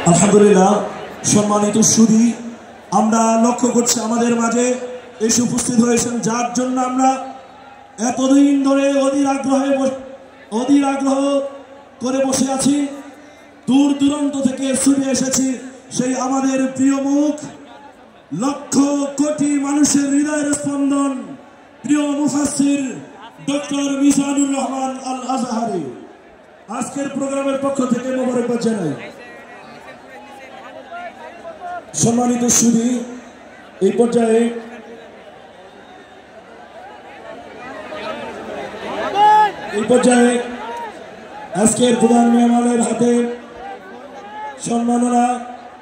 আলহামদুলিল্লাহ, সম্মানিত সুধী, আমরা লক্ষ্য করছি আমাদের মাঝে এসে উপস্থিত হয়েছেন যার জন্য আমরা এতদিন ধরে অধীর আগ্রহ করে বসে আছি। দূর দূরান্ত থেকে ছুটে এসেছি সেই আমাদের প্রিয় মুখ, লক্ষ কোটি মানুষের হৃদয়ের স্পন্দন, প্রিয় মুফাসসির ডক্টর মিজানুর রহমান আল আজহারি। আজকের প্রোগ্রামের পক্ষ থেকে মোবারকবাদ জানাই। সম্মানিত সুধী, এই পর্যায়ে আজকের প্রধান মেহমানের হাতে সম্মাননা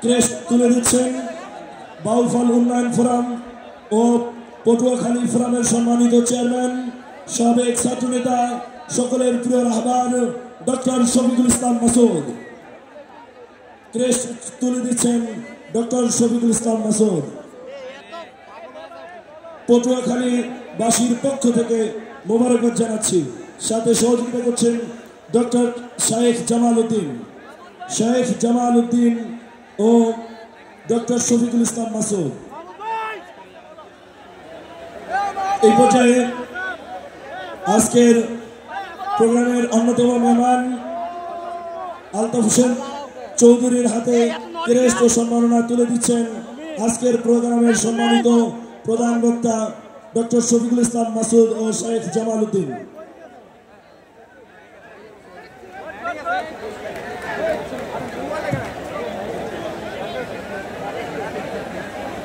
ক্রেস্ট তুলে দিচ্ছেন বাউফল উন্নয়ন ফোরাম ও পটুয়াখালী ফোরামের সম্মানিত চেয়ারম্যান, সাবেক ছাত্রনেতা, সকলের প্রিয় রাহবার ডক্টর শফিকুল ইসলাম মাসুদ। ক্রেস্ট তুলে দিচ্ছেন ডক্টর শফিকুল ইসলাম মাসুদ। পটুয়াখালী বাসীর পক্ষ থেকে মোবারকবাদ জানাচ্ছি। সাথে সহযোগিতা করছেন ডক্টর শেখ জামাল উদ্দিন ও ডক্টর শফিকুল ইসলাম মাসুদ। এই পর্যায়ে আজকের প্রোগ্রামের অন্যতম মেহমান আলতাফ হোসেন চৌধুরীর হাতে ক্রেস্ট ও সম্মাননা তুলে দিচ্ছেন আজকের প্রোগ্রামের সম্মানিত প্রধান বক্তা ডক্টর শফিকুল ইসলাম মাসুদ ও শেখ জামাল উদ্দিন।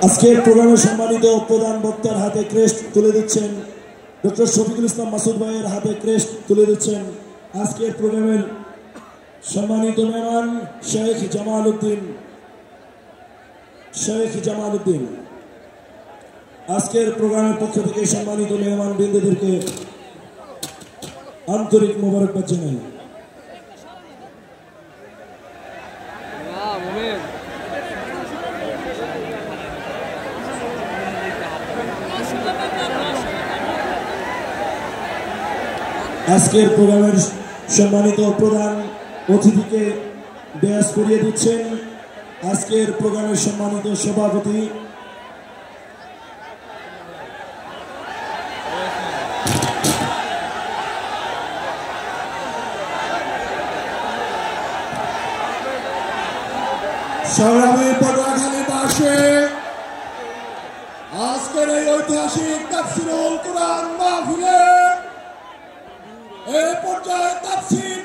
আজকের প্রোগ্রামের সম্মানিত প্রধান বক্তার হাতে ক্রেস্ট তুলে দিচ্ছেন ডক্টর শফিকুল ইসলাম মাসুদ ভাইয়ের হাতে ক্রেস্ট তুলে দিচ্ছেন আজকের প্রোগ্রামের সম্মানিত মেহমান শেখ জামাল উদ্দিন। আজকের প্রোগ্রামের পক্ষ থেকে সম্মানিত মেহমান বৃন্দদেরকে আন্তরিক মোবারকবাদ জানাই। আজকের প্রোগ্রামের সম্মানিত প্রধান অতিথিকে ব্যাস করিয়ে দিচ্ছেন আজকের প্রোগ্রামের সম্মানিত সভাপতি সংগ্রামী পটুয়াখালীবাসী, আজকের এই ঐতিহাসিক তাফসীরুল কুরআন মাহফিলে এই পর্যায়ে তাফসীর